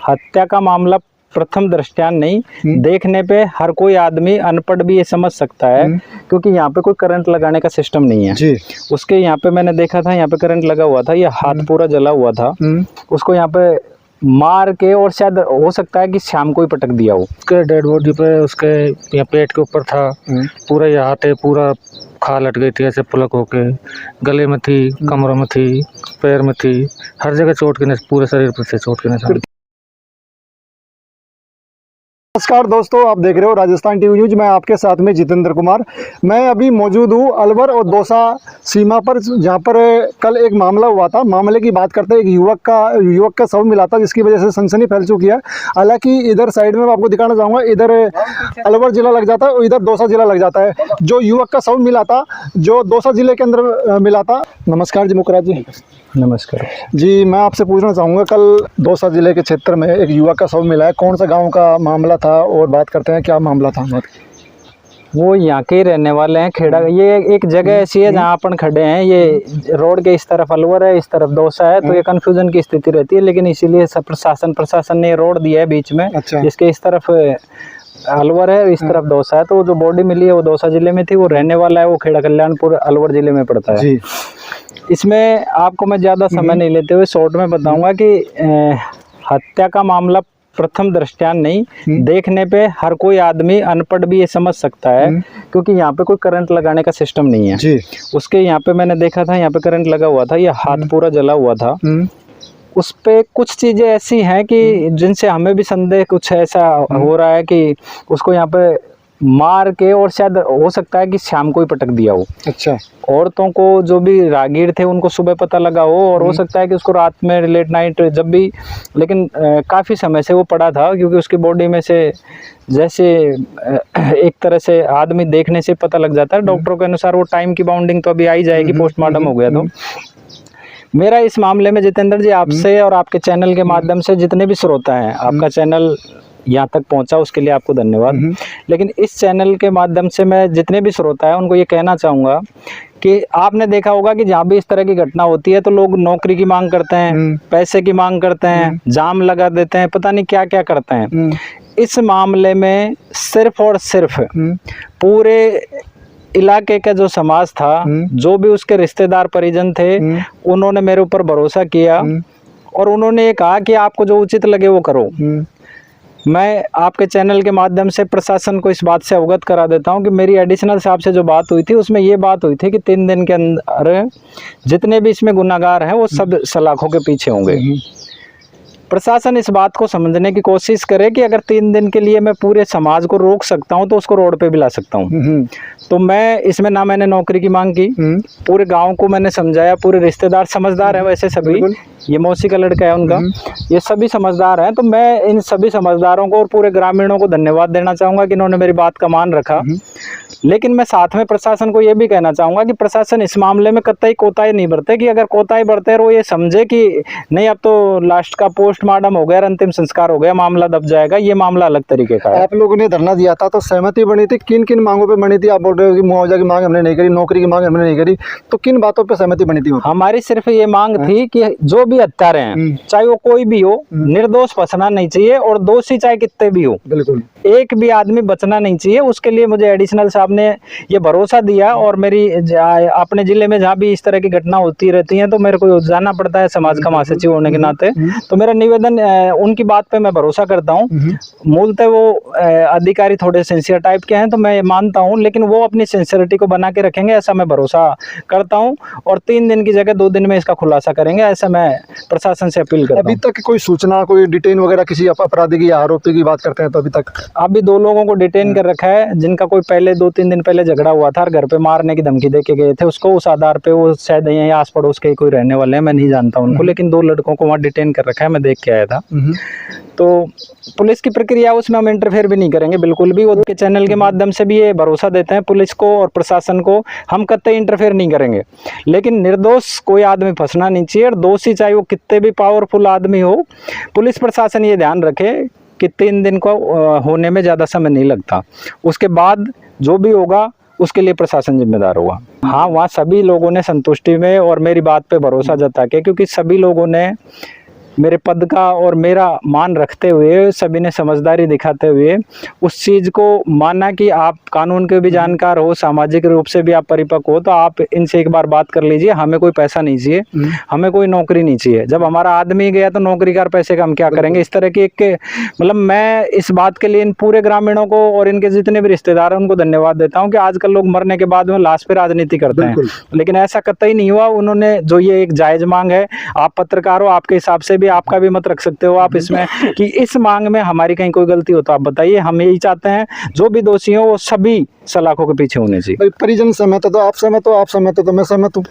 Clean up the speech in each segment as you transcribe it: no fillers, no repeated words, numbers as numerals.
हत्या का मामला प्रथम दृष्टया नहीं, देखने पे हर कोई आदमी अनपढ़ भी ये समझ सकता है, क्योंकि यहाँ पे कोई करंट लगाने का सिस्टम नहीं है जी। उसके यहाँ पे मैंने देखा था, यहाँ पे करंट लगा हुआ था, ये हाथ पूरा जला हुआ था, उसको यहाँ पे मार के, और शायद हो सकता है कि शाम को ही पटक दिया हो। उसके डेड बॉडी पे उसके यहाँ पेट के ऊपर था, पूरा यहाँ हाथ पूरा खाल हट गई थी, ऐसे पुलक होके, गले में थी, कमरों में थी, पैर में थी, हर जगह चोट के पूरे शरीर पर से चोट के निशान। नमस्कार दोस्तों, आप देख रहे हो राजस्थान टीवी न्यूज। मैं आपके साथ में जितेंद्र कुमार। मैं अभी मौजूद हूँ अलवर और दौसा सीमा पर, जहाँ पर कल एक मामला हुआ था। मामले की बात करते हैं, एक युवक का शव मिला था, जिसकी वजह से सनसनी फैल चुकी है। हालांकि इधर साइड में मैं आपको दिखाना चाहूँगा, इधर अलवर जिला लग जाता है और इधर दौसा जिला लग जाता है। जो युवक का शव मिला था, जो दौसा जिले के अंदर मिला था। नमस्कार जी मुखराज जी। नमस्कार जी, मैं आपसे पूछना चाहूँगा, कल दौसा जिले के क्षेत्र में एक युवक का शव मिला है, कौन सा गांव का मामला था और बात करते हैं क्या मामला था? वो यहाँ के रहने वाले हैं, खेड़ा। ये एक जगह ऐसी है जहाँ अपन खड़े हैं, ये रोड के इस तरफ अलवर है, इस तरफ दौसा है, तो ये कंफ्यूजन की स्थिति रहती है। लेकिन इसीलिए प्रशासन ने रोड दिया है बीच में, जिसके इस तरफ अलवर है, इस तरफ दौसा है। तो जो बॉडी मिली है वो दौसा जिले में थी, वो रहने वाला है, वो खेड़ा कल्याणपुर अलवर जिले में पड़ता है जी। इसमें आपको मैं ज़्यादा समय नहीं लेते हुए शॉर्ट में बताऊंगा कि हत्या का मामला प्रथम दृष्टया नहीं, देखने पे हर कोई आदमी अनपढ़ भी ये समझ सकता है, क्योंकि यहाँ पे कोई करंट लगाने का सिस्टम नहीं है जी। उसके यहाँ पे मैंने देखा था, यहाँ पे करंट लगा हुआ था, ये हाथ पूरा जला हुआ था। उस पे कुछ चीज़ें ऐसी हैं कि जिनसे हमें भी संदेह कुछ ऐसा हो रहा है कि उसको यहाँ पे मार के, और शायद हो सकता है कि शाम को ही पटक दिया हो। अच्छा। औरतों को, जो भी राहगीर थे, उनको सुबह पता लगा हो, और हो सकता है कि उसको रात में लेट नाइट जब भी, लेकिन काफ़ी समय से वो पड़ा था, क्योंकि उसकी बॉडी में से जैसे एक तरह से आदमी देखने से पता लग जाता है। डॉक्टरों के अनुसार वो टाइम की बाउंडिंग तो अभी आई जाएगी, पोस्टमार्टम हो गया। तो मेरा इस मामले में जितेंद्र जी, आपसे और आपके चैनल के माध्यम से जितने भी श्रोता हैं, आपका चैनल यहाँ तक पहुँचा उसके लिए आपको धन्यवाद। लेकिन इस चैनल के माध्यम से मैं जितने भी श्रोता हैं उनको ये कहना चाहूँगा कि आपने देखा होगा कि जहाँ भी इस तरह की घटना होती है तो लोग नौकरी की मांग करते हैं, पैसे की मांग करते हैं, जाम लगा देते हैं, पता नहीं क्या क्या करते हैं। इस मामले में सिर्फ और सिर्फ पूरे इलाके का जो समाज था, जो भी उसके रिश्तेदार परिजन थे, उन्होंने मेरे ऊपर भरोसा किया और उन्होंने ये कहा कि आपको जो उचित लगे वो करो। मैं आपके चैनल के माध्यम से प्रशासन को इस बात से अवगत करा देता हूं कि मेरी एडिशनल साहब से जो बात हुई थी, उसमें ये बात हुई थी कि 3 दिन के अंदर जितने भी इसमें गुनाहगार हैं वो सब सलाखों के पीछे होंगे। प्रशासन इस बात को समझने की कोशिश करे कि अगर 3 दिन के लिए मैं पूरे समाज को रोक सकता हूं तो उसको रोड पे भी ला सकता हूं। तो मैं इसमें ना मैंने नौकरी की मांग की, पूरे गांव को मैंने समझाया, पूरे रिश्तेदार समझदार हैं वैसे सभी, ये मौसी का लड़का है उनका, ये सभी समझदार हैं। तो मैं इन सभी समझदारों को और पूरे ग्रामीणों को धन्यवाद देना चाहूँगा कि इन्होंने मेरी बात का मान रखा। लेकिन मैं साथ में प्रशासन को ये भी कहना चाहूँगा कि प्रशासन इस मामले में कतई कोताही नहीं बरते, कि अगर कोताही बरते तो ये समझे कि नहीं अब तो लास्ट का पोस्टमार्टम हो गया, अंतिम संस्कार हो गया, मामला दब जाएगा। ये मामला अलग तरीके का है। आप लोगों ने धरना दिया था तो सहमति बनी थी, किन किन मांगों पे बनी थी? आप बोल रहे हो कि मुआवजा की मांग हमने नहीं करी, नौकरी की मांग हमने नहीं करी, तो किन बातों पे सहमति बनी थी? हमारी सिर्फ ये मांग थी कि जो भी हत्यारे हैं, चाहे वो कोई भी हो, निर्दोष फंसना नहीं चाहिए, और दोषी चाहे कितने भी हो, बिल्कुल एक भी आदमी बचना नहीं चाहिए। उसके लिए मुझे एडिशनल साहब ने ये भरोसा दिया, और मेरी अपने जिले में जहाँ भी इस तरह की घटना होती रहती हैं तो मेरे को जाना पड़ता है समाज का महासचिव होने के नाते। तो मेरा निवेदन, उनकी बात पे मैं भरोसा करता हूँ। मूलतः वो अधिकारी थोड़े सिंसियर टाइप के हैं तो मैं मानता हूँ, लेकिन वो अपनी सिंसियरिटी को बना के रखेंगे ऐसा मैं भरोसा करता हूँ, और 3 दिन की जगह 2 दिन में इसका खुलासा करेंगे, ऐसा मैं प्रशासन से अपील करता हूँ। अभी तक कोई सूचना, कोई डिटेन वगैरह किसी अपराधी की, आरोपी की बात करते हैं तो अभी 2 लोगों को डिटेन कर रखा है, जिनका कोई पहले 2-3 दिन पहले झगड़ा हुआ था और घर पे मारने की धमकी दे के गए थे उसको। उस आधार पे वो शायद यहीं आस पड़ोस के कोई रहने वाले हैं, मैं नहीं जानता उनको, लेकिन 2 लड़कों को वहाँ डिटेन कर रखा है, मैं देख के आया था। तो पुलिस की प्रक्रिया उसमें हम इंटरफेयर भी नहीं करेंगे बिल्कुल भी। उनके चैनल के माध्यम से भी ये भरोसा देते हैं पुलिस को और प्रशासन को, हम कतई इंटरफेयर नहीं करेंगे। लेकिन निर्दोष कोई आदमी फंसना नहीं चाहिए, और दोषी चाहे वो कितने भी पावरफुल आदमी हो, पुलिस प्रशासन ये ध्यान रखे कि 3 दिन को होने में ज़्यादा समय नहीं लगता। उसके बाद जो भी होगा उसके लिए प्रशासन जिम्मेदार होगा। हाँ, वहाँ सभी लोगों ने संतुष्टि में और मेरी बात पे भरोसा जता के, क्योंकि सभी लोगों ने मेरे पद का और मेरा मान रखते हुए, सभी ने समझदारी दिखाते हुए उस चीज़ को माना कि आप कानून के भी जानकार हो, सामाजिक रूप से भी आप परिपक्व हो, तो आप इनसे एक बार बात कर लीजिए, हमें कोई पैसा नहीं चाहिए, हमें कोई नौकरी नहीं चाहिए। जब हमारा आदमी गया तो नौकरी का पैसे का हम क्या करेंगे। इस तरह की एक मतलब मैं इस बात के लिए इन पूरे ग्रामीणों को और इनके जितने भी रिश्तेदार हैं उनको धन्यवाद देता हूं कि आजकल लोग मरने के बाद में लाश पे राजनीति करते हैं, लेकिन ऐसा कतई नहीं हुआ। उन्होंने जो ये एक जायज मांग है, आप पत्रकार हो, आपके हिसाब से भी आपका भी मत रख सकते हो आप इसमें कि इस मांग में हमारी कहीं कोई गलती हो तो आप बताइए। हम यही चाहते हैं जो भी दोषी हो वो सभी सलाखों के पीछे होने चाहिए। भाई परिजन सहमत है तो आप सहमत हो, आप सहमत हो तो मैं सहमत हूँ।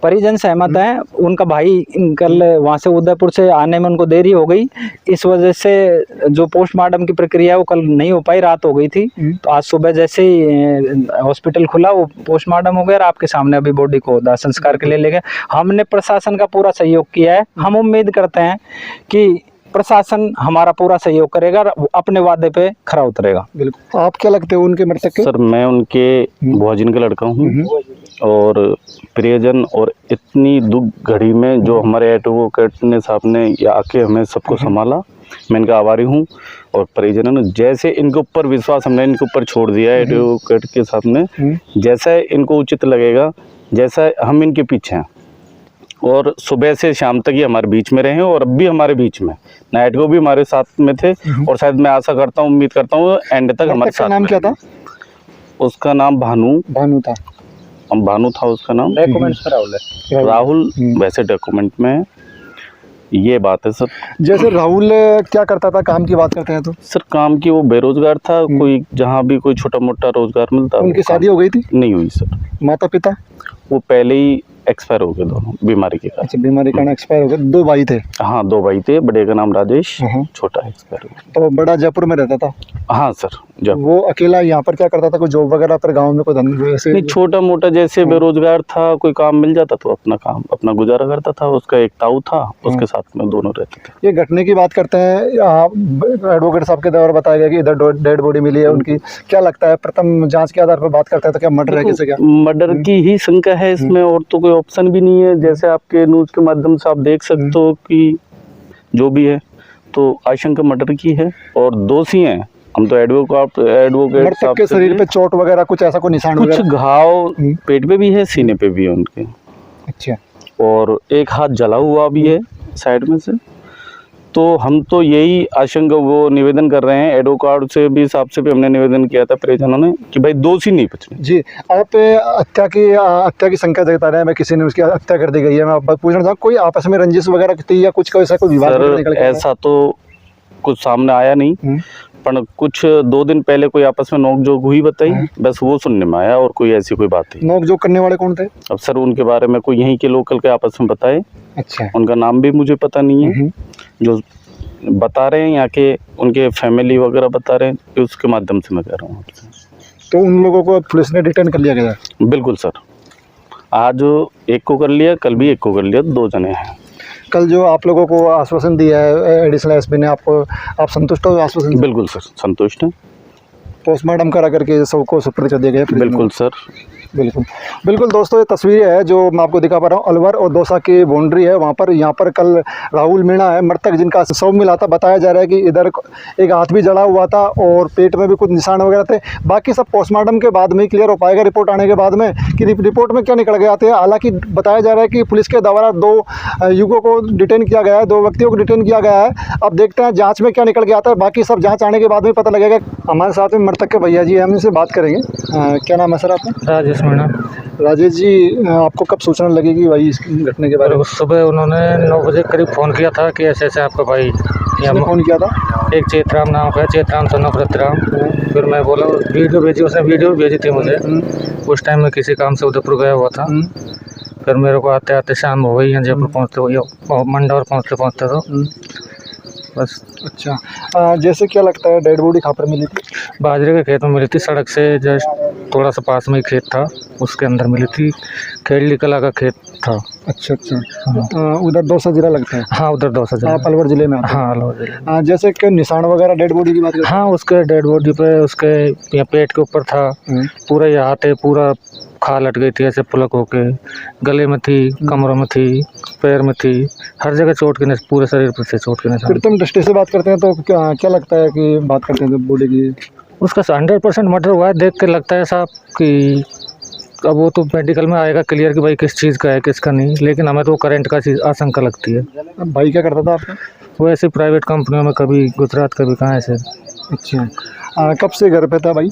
परिजन सहमत हैं। उनका भाई कल वहाँ से उदयपुर से आने में उनको देरी हो गई, इस वजह से जो पोस्टमार्टम की प्रक्रिया है वो कल नहीं हो पाई, रात हो गई थी। तो आज सुबह जैसे ही हॉस्पिटल खुला वो पोस्टमार्टम हो गया और आपके सामने अभी बॉडी को दाह संस्कार के लिए ले गए। हमने प्रशासन का पूरा सहयोग किया है। हम उम्मीद करते हैं कि प्रशासन हमारा पूरा सहयोग करेगा और अपने वादे पे खरा उतरेगा। बिल्कुल। आप क्या लगते हो उनके मृतक के? सर मैं उनके भोजन का लड़का हूँ और प्रियजन, और इतनी दुख घड़ी में जो हमारे एडवोकेट ने साहब ने आके हमें सबको संभाला, मैं इनका आभारी हूँ। और परिजनों ने जैसे इनके ऊपर विश्वास हमने इनके ऊपर छोड़ दिया है एडवोकेट के सामने, जैसा इनको उचित लगेगा, जैसा हम इनके पीछे हैं। और सुबह से शाम तक ये हमारे बीच में रहे और अब भी हमारे बीच में, नाइट को भी हमारे साथ में थे और शायद मैं आशा करता हूँ, उम्मीद करता हूँ एंड तक हमारे साथ। नाम क्या था? उसका नाम भानु था उसका नाम। डॉक्यूमेंट्स पर राहुल है। राहुल वैसे डॉक्यूमेंट में ये बात है सर। जैसे राहुल क्या करता था, काम की बात करते हैं तो? सर काम की वो बेरोजगार था, कोई जहाँ भी कोई छोटा मोटा रोजगार मिलता। उनकी शादी हो गई थी? नहीं हुई सर। माता पिता? वो पहले ही एक्सपायर हो गए दोनों, बीमारी के कारण। अच्छा, बीमारी के कारण एक्सपायर हो गए। 2 भाई थे? हाँ 2 भाई थे, बड़े का नाम राजेश, छोटा एक्सपायर हो गया। तो बड़ा जयपुर में रहता था? हाँ सर। जब वो अकेला यहाँ पर क्या करता था, कोई जॉब वगैरह पर गांव में कोई धंधा ऐसे? नहीं, छोटा मोटा जैसे बेरोजगार था, कोई काम मिल जाता तो अपना काम अपना गुजारा करता था। उसका एक ताऊ था, उसके साथ में दोनों रहते थे। ये घटने की बात करते हैं, एडवोकेट साहब के द्वारा बताया गया कि इधर डेड बॉडी मिली है उनकी। क्या लगता है, प्रथम जांच के आधार पर बात करते हैं तो क्या मर्डर है, कैसे क्या? मर्डर की ही शंका है इसमें, और तो कोई ऑप्शन भी नहीं है। जैसे आपके न्यूज के माध्यम से आप देख सकते हो कि जो भी है तो आशंका मर्डर की है और दोषी हैं हम तो। एडवोकेट मृतक के शरीर पे चोट वगैरह कुछ ऐसा कोई निशान कुछ वगैरह? घाव पेट पे भी है, सीने पे भी है उनके। अच्छा। और एक हाथ जला हुआ भी है साइड में से। तो हम तो यही आशंका वो निवेदन कर रहे हैं, एडवोकेट से भी साहब से भी हमने निवेदन किया था परिजनों ने कि भाई दोषी नहीं बचने। जी, आप हत्या की शंका जता रहे हैं, मैं किसी ने उसकी हत्या कर दी गई है। मैं आप पूछना चाहूँ कोई आपस में रंजिश वगैरह थी या कुछ ऐसा कोई विवाद निकल के? ऐसा तो कुछ सामने आया नहीं, पर कुछ 2 दिन पहले कोई आपस में नोकझोंक हुई बताई, बस वो सुनने में आया और कोई ऐसी कोई बात नहीं। नोकझोंक करने वाले कौन थे? अब सर उनके बारे में कोई यहीं के लोकल के आपस में बताए। अच्छा। उनका नाम भी मुझे पता नहीं है, जो बता रहे हैं यहाँ के उनके फैमिली वगैरह बता रहे हैं, उसके माध्यम से मैं कह रहा हूँ आपसे। तो उन लोगों को पुलिस ने डिटेन कर लिया गया? बिल्कुल सर, आज एक को कर लिया, कल भी एक को कर लिया, 2 जने हैं। कल जो आप लोगों को आश्वासन दिया है एडिशनल एसपी ने आपको, आप संतुष्ट हो आश्वासन? बिल्कुल सर संतुष्ट है। पोस्टमार्टम करा करके सबको सुपुर्द कर दिया गया? बिल्कुल सर। बिल्कुल दोस्तों, ये तस्वीरें है जो मैं आपको दिखा पा रहा हूँ। अलवर और दौसा की बाउंड्री है वहाँ पर। यहाँ पर कल राहुल मीणा है मृतक, जिनका शव मिला था। बताया जा रहा है कि इधर एक हाथ भी जला हुआ था और पेट में भी कुछ निशान वगैरह थे। बाकी सब पोस्टमार्टम के बाद में ही क्लियर हो पाएगा, रिपोर्ट आने के बाद में, कि रिपोर्ट में क्या निकल गया था। हालांकि बताया जा रहा है कि पुलिस के द्वारा 2 युवकों को डिटेन किया गया है, 2 व्यक्तियों को डिटेन किया गया है। अब देखते हैं जाँच में क्या निकल गया था। बाकी सब जाँच आने के बाद में पता लगेगा। हमारे साथ में मृतक के भैया जी, हम इनसे बात करेंगे। क्या नाम है सर आपका? राजेश मीणा। राजेश जी, आपको कब सूचना लगी कि भाई इस घटने के बारे में? सुबह उन्होंने 9 बजे करीब फ़ोन किया था कि ऐसे ऐसे आपका भाई किसने फ़ोन किया था? एक चेतराम नाम का, चेतराम तो नवरतराम। फिर मैं बोला, वीडियो भेजी, उसने वीडियो भेजी थी मुझे। उस टाइम में किसी काम से उदयपुर गया हुआ था। फिर मेरे को आते आते शाम हो गई, जयपुर पहुँचते हुए मंडौर पहुँचते तो बस। अच्छा, जैसे क्या लगता है डेड बॉडी कहाँ पर मिली थी? बाजरे के खेत में मिली थी, सड़क से जस्ट थोड़ा सा पास में ही खेत था, उसके अंदर मिली थी। खेड़ी कला का खेत था। अच्छा अच्छा। उधर दौसा जिला लगता है, हाँ उधर दौसा जिला। आप अलवर जिले में आते हाँ अलवर जिले। हैं। जैसे कि निशान वगैरह डेड बॉडी की बात करें। हाँ उसके डेड बॉडी पे उसके यहाँ पेट के ऊपर था, पूरा यहाँ पे पूरा खाल लट गई थी ऐसे पुलक होके, गले में थी, कमरों में थी, पैर में थी, हर जगह चोट के निशान, पूरे शरीर पर से चोट के निशान। कृत्रिम दृष्टि से बात करते हैं तो क्या लगता है कि बात करते हैं तो बॉडी की उसका 100% मर्डर हुआ है। देख के लगता है साहब कि अब वो तो मेडिकल में आएगा क्लियर कि भाई किस चीज़ का है किसका नहीं, लेकिन हमें तो करंट का चीज़ आशंका लगती है। भाई क्या करता था आपका? वो ऐसे प्राइवेट कंपनियों में, कभी गुजरात कभी कहाँ ऐसे। अच्छा। कब से घर पे था भाई?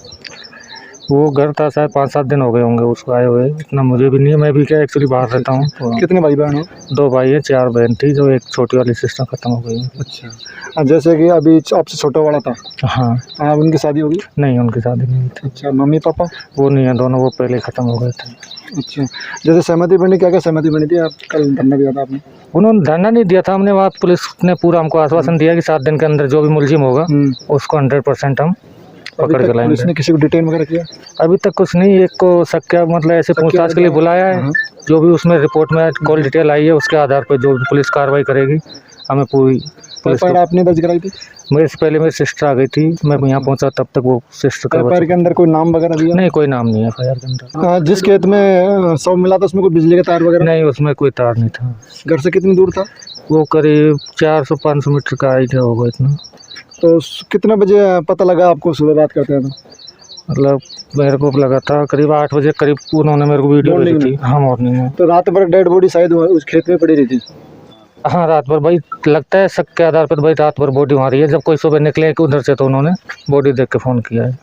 वो घर था शायद 5-7 दिन हो गए होंगे उसको आए हुए, इतना मुझे भी नहीं है, मैं भी क्या एक्चुअली बाहर रहता हूँ। तो कितने भाई बहन हो? 2 भाई हैं, 4 बहन थी, जो एक छोटी वाली सिस्टर ख़त्म हो गई। अच्छा। जैसे कि अभी आपसे छोटा वाला था, हाँ उनकी शादी होगी? नहीं उनकी शादी नहीं हुई थी। अच्छा। Mummy papa? वो नहीं है, दोनों वो पहले ख़त्म हो गए थे। अच्छा। जैसे सहमति बनी, क्या क्या सहमति बनी थी? आप कल धरना दिया था आपने? उन्होंने धरना नहीं दिया था हमने, वहाँ पुलिस ने पूरा हमको आश्वासन दिया कि 7 दिन के अंदर जो भी मुलजिम होगा उसको 100% हम पकड़ के लाएंगे। पुलिस ने किसी को डिटेन वगैरह किया? अभी तक कुछ नहीं, एक को शक्या मतलब ऐसे पूछताछ के लिए बुलाया है, जो भी उसमें रिपोर्ट में कॉल डिटेल आई है उसके आधार पर जो भी पुलिस कार्रवाई करेगी हमें पूरी। पुलिस आपने दर्ज कराई थी? मेरे से पहले मेरी सिस्टर आ गई थी, मैं यहाँ पहुँचा तब तक वो सिस्टर एफआईआर के अंदर कोई नाम वगैरह दिया? नहीं, कोई नाम नहीं है एफआईआर के अंदर। जिस खेत में शव मिला था उसमें कोई बिजली का तार वगैरह? नहीं उसमें कोई तार नहीं था। घर से कितनी दूर था? वो करीब 400-500 मीटर का आइडिया होगा इतना। तो कितने बजे पता लगा आपको? सुबह बात करते हैं तो मतलब मेरे को लगा था करीब 8 बजे करीब उन्होंने मेरे को वीडियो भेजी थी। हाँ मॉर्निंग में। तो रात भर डेड बॉडी शायद उस खेत में पड़ी रही थी? हाँ रात भर भाई, लगता है शक के आधार पर भाई रात भर बॉडी वहाँ रही है। जब कोई सुबह निकले कि उधर से तो उन्होंने बॉडी देख के फ़ोन किया है।